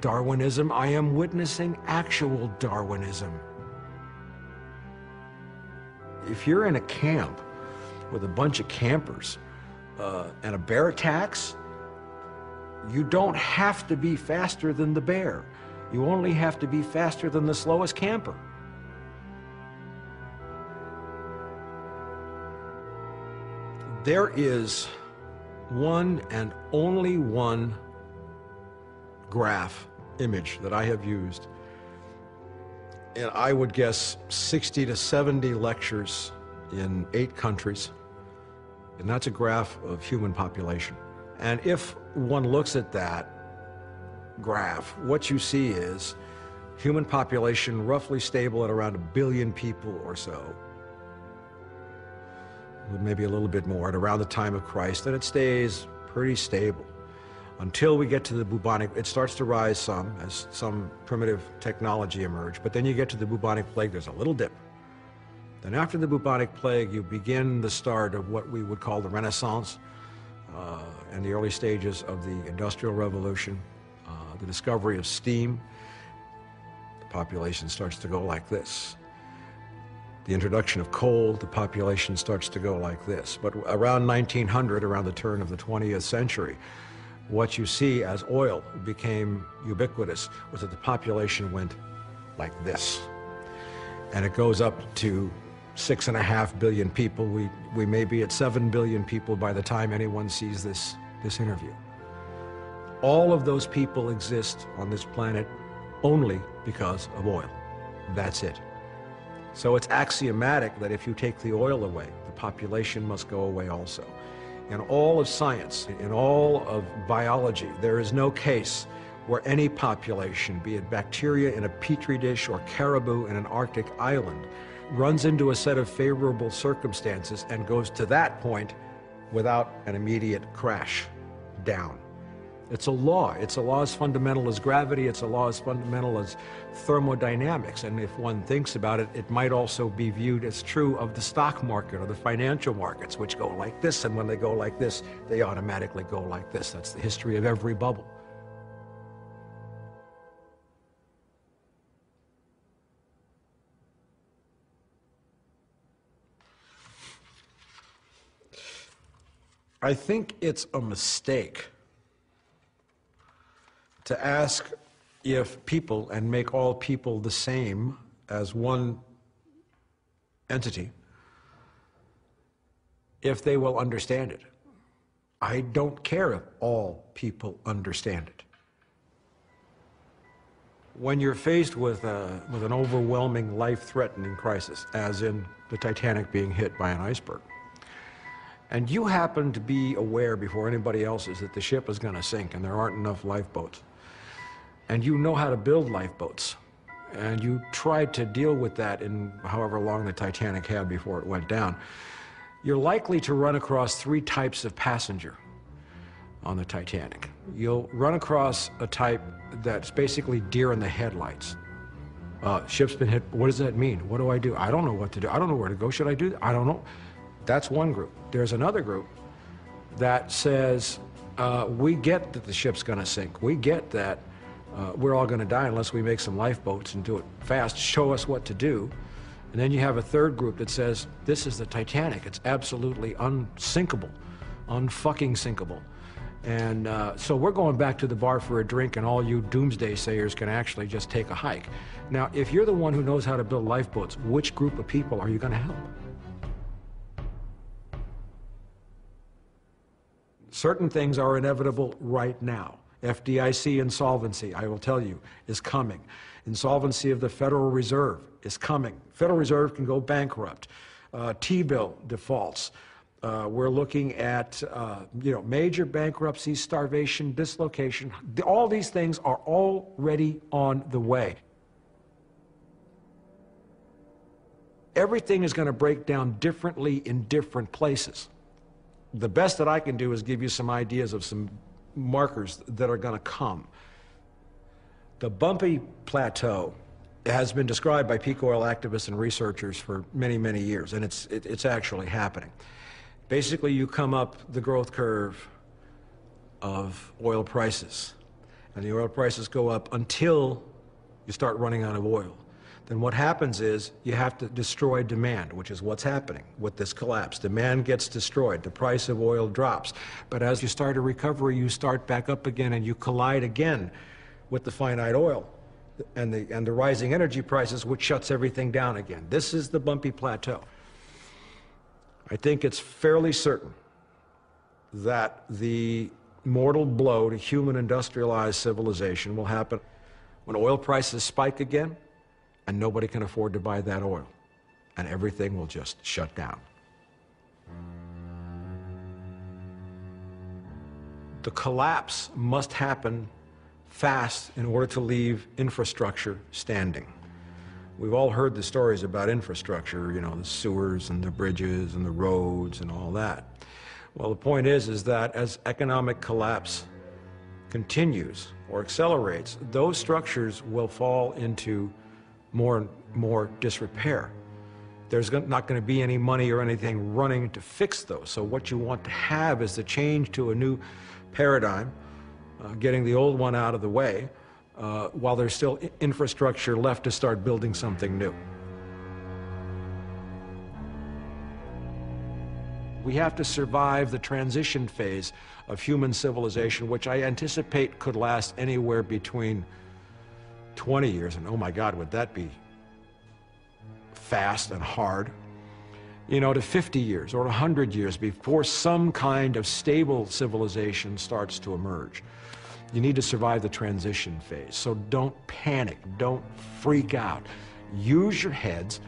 Darwinism, I am witnessing actual Darwinism. If you're in a camp with a bunch of campers and a bear attacks, you don't have to be faster than the bear. You only have to be faster than the slowest camper. There is one and only one graph image that I have used, and I would guess 60 to 70 lectures in 8 countries, and that's a graph of human population. And if one looks at that graph, what you see is human population roughly stable at around 1 billion people or so, maybe a little bit more, at around the time of Christ, and it stays pretty stable until we get to the bubonic. It starts to rise some as some primitive technology emerged, but then you get to the bubonic plague, there's a little dip. Then after the bubonic plague, you begin the start of what we would call the Renaissance and the early stages of the Industrial Revolution, the discovery of steam. The population starts to go like this. The introduction of coal, the population starts to go like this. But around 1900, around the turn of the 20th century, what you see as oil became ubiquitous was that the population went like this. And it goes up to 6.5 billion people. We may be at 7 billion people by the time anyone sees this interview. All of those people exist on this planet only because of oil. That's it. So it's axiomatic that if you take the oil away, the population must go away also. In all of science, in all of biology, there is no case where any population, be it bacteria in a petri dish or caribou in an Arctic island, runs into a set of favorable circumstances and goes to that point without an immediate crash down. It's a law. It's a law as fundamental as gravity. It's a law as fundamental as thermodynamics. And if one thinks about it, it might also be viewed as true of the stock market or the financial markets, which go like this. And when they go like this, they automatically go like this. That's the history of every bubble. I think it's a mistake to ask if people, and make all people the same as one entity, if they will understand it. I don't care if all people understand it. When you're faced with an overwhelming life-threatening crisis, as in the Titanic being hit by an iceberg, and you happen to be aware before anybody else is that the ship is going to sink and there aren't enough lifeboats, and you know how to build lifeboats, and you tried to deal with that in however long the Titanic had before it went down, you're likely to run across 3 types of passenger on the Titanic. You'll run across a type that's basically deer in the headlights. Ship's been hit, what does that mean? What do? I don't know what to do. I don't know where to go. Should I do that? I don't know. That's one group. There's another group that says, we get that the ship's gonna sink. We get that we're all going to die unless we make some lifeboats and do it fast. Show us what to do. And then you have a third group that says, this is the Titanic. It's absolutely unsinkable, unfucking sinkable. And so we're going back to the bar for a drink, and all you doomsday sayers can actually just take a hike. Now, if you're the one who knows how to build lifeboats, which group of people are you going to help? Certain things are inevitable right now. FDIC insolvency, I will tell you, is coming. Insolvency of the Federal Reserve is coming. Federal Reserve can go bankrupt. T-bill defaults. We're looking at major bankruptcies, starvation, dislocation. All these things are already on the way. Everything is going to break down differently in different places. The best that I can do is give you some ideas of some markers that are going to come. The bumpy plateau has been described by peak oil activists and researchers for many, many years, and it's actually happening. Basically, you come up the growth curve of oil prices, and the oil prices go up until you start running out of oil. Then what happens is you have to destroy demand, which is what's happening with this collapse. Demand gets destroyed, the price of oil drops. But as you start a recovery, you start back up again and you collide again with the finite oil and the rising energy prices, which shuts everything down again. This is the bumpy plateau. I think it's fairly certain that the mortal blow to human industrialized civilization will happen when oil prices spike again and nobody can afford to buy that oil, and everything will just shut down. The collapse must happen fast in order to leave infrastructure standing. We've all heard the stories about infrastructure, you know, the sewers and the bridges and the roads and all that. Well, the point is that as economic collapse continues or accelerates, those structures will fall into more and more disrepair. There's not going to be any money or anything running to fix those. So what you want to have is the change to a new paradigm, getting the old one out of the way, while there's still infrastructure left to start building something new. We have to survive the transition phase of human civilization, which I anticipate could last anywhere between 20 years, and oh my God, would that be fast and hard, you know, to 50 years or 100 years before some kind of stable civilization starts to emerge. You need to survive the transition phase. So don't panic, don't freak out. Use your heads,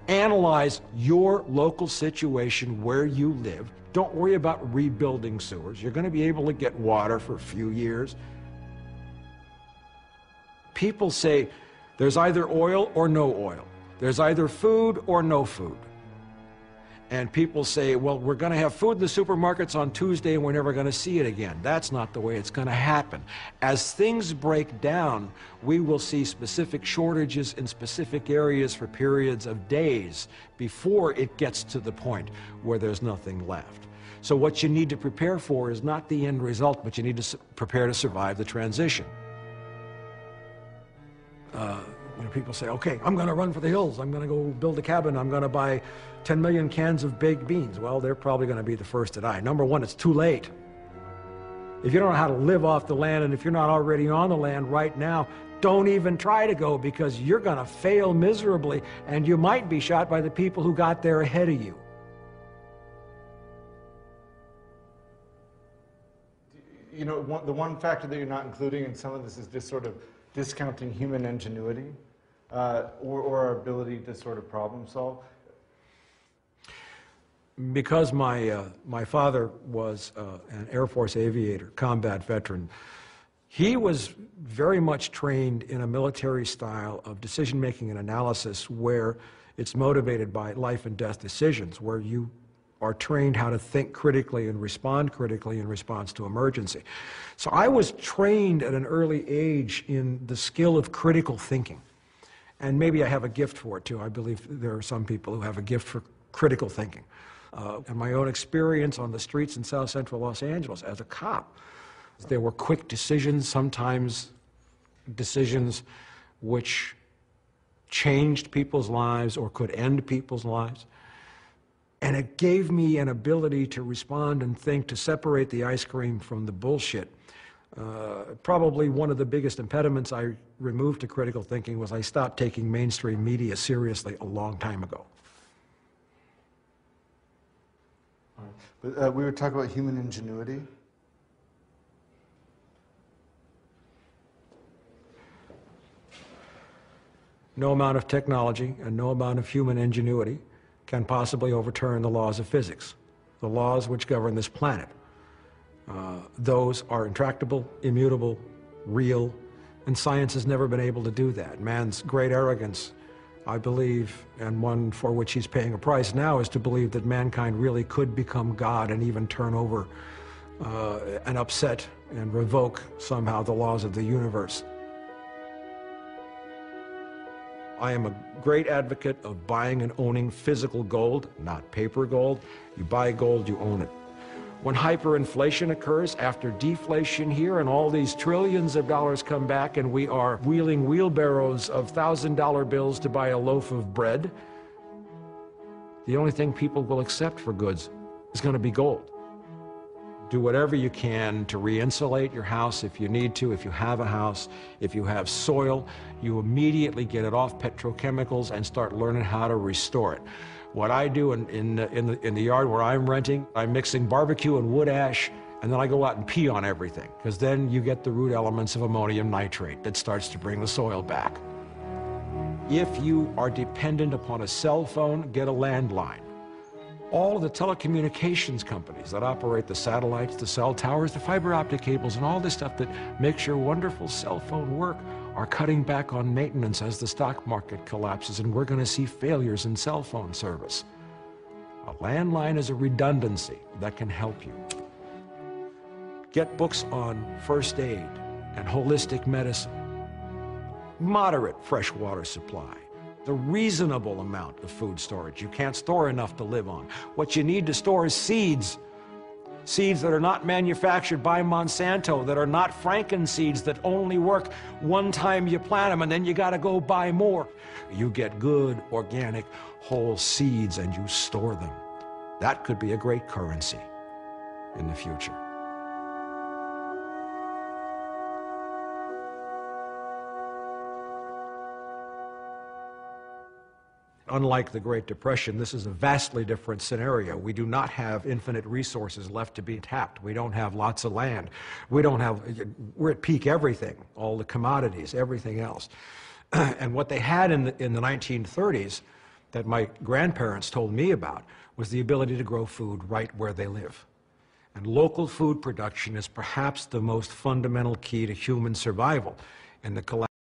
analyze your local situation where you live. Don't worry about rebuilding sewers. You're going to be able to get water for a few years. People say there's either oil or no oil. There's either food or no food. And people say, well, we're going to have food in the supermarkets on Tuesday and we're never going to see it again. That's not the way it's going to happen. As things break down, we will see specific shortages in specific areas for periods of days before it gets to the point where there's nothing left. So what you need to prepare for is not the end result, but you need to prepare to survive the transition. You know, people say, okay, I'm going to run for the hills. I'm going to go build a cabin. I'm going to buy 10 million cans of baked beans. Well, they're probably going to be the first to die. Number one, it's too late. If you don't know how to live off the land, and if you're not already on the land right now, don't even try to go, because you're going to fail miserably, and you might be shot by the people who got there ahead of you. You know, the one factor that you're not including in some of this is just sort of discounting human ingenuity or our ability to sort of problem solve. Because my father was an Air Force aviator, combat veteran, he was very much trained in a military style of decision-making and analysis where it's motivated by life and death decisions, where you are trained how to think critically and respond critically in response to emergency. So I was trained at an early age in the skill of critical thinking. And maybe I have a gift for it too. I believe there are some people who have a gift for critical thinking. And my own experience on the streets in South Central Los Angeles as a cop, there were quick decisions, sometimes decisions which changed people's lives or could end people's lives. And it gave me an ability to respond and think, to separate the ice cream from the bullshit. Probably one of the biggest impediments I removed to critical thinking was I stopped taking mainstream media seriously a long time ago. But we were talking about human ingenuity. No amount of technology and no amount of human ingenuity can possibly overturn the laws of physics, the laws which govern this planet. Those are intractable, immutable, real, and science has never been able to do that. Man's great arrogance, I believe, and one for which he's paying a price now, is to believe that mankind really could become God and even turn over and upset and revoke somehow the laws of the universe. I am a great advocate of buying and owning physical gold, not paper gold. You buy gold, you own it. When hyperinflation occurs after deflation here and all these trillions of dollars come back and we are wheeling wheelbarrows of $1,000 bills to buy a loaf of bread, the only thing people will accept for goods is going to be gold. Do whatever you can to re-insulate your house if you need to, if you have a house. If you have soil, you immediately get it off petrochemicals and start learning how to restore it. What I do in the yard where I'm renting, I'm mixing barbecue and wood ash, and then I go out and pee on everything, because then you get the root elements of ammonium nitrate that starts to bring the soil back. If you are dependent upon a cell phone, get a landline. All of the telecommunications companies that operate the satellites, the cell towers, the fiber optic cables, and all this stuff that makes your wonderful cell phone work are cutting back on maintenance as the stock market collapses, and we're going to see failures in cell phone service. A landline is a redundancy that can help you. Get books on first aid and holistic medicine. Moderate fresh water supply. The reasonable amount of food storage. You can't store enough to live on. What you need to store is seeds. Seeds that are not manufactured by Monsanto, that are not frankenseeds, that only work one time you plant them and then you gotta go buy more. You get good, organic, whole seeds and you store them. That could be a great currency in the future. Unlike the Great Depression, this is a vastly different scenario. We do not have infinite resources left to be tapped. We don't have lots of land. We're at peak everything, all the commodities, everything else. And what they had in the 1930s that my grandparents told me about was the ability to grow food right where they live. And local food production is perhaps the most fundamental key to human survival in the collapse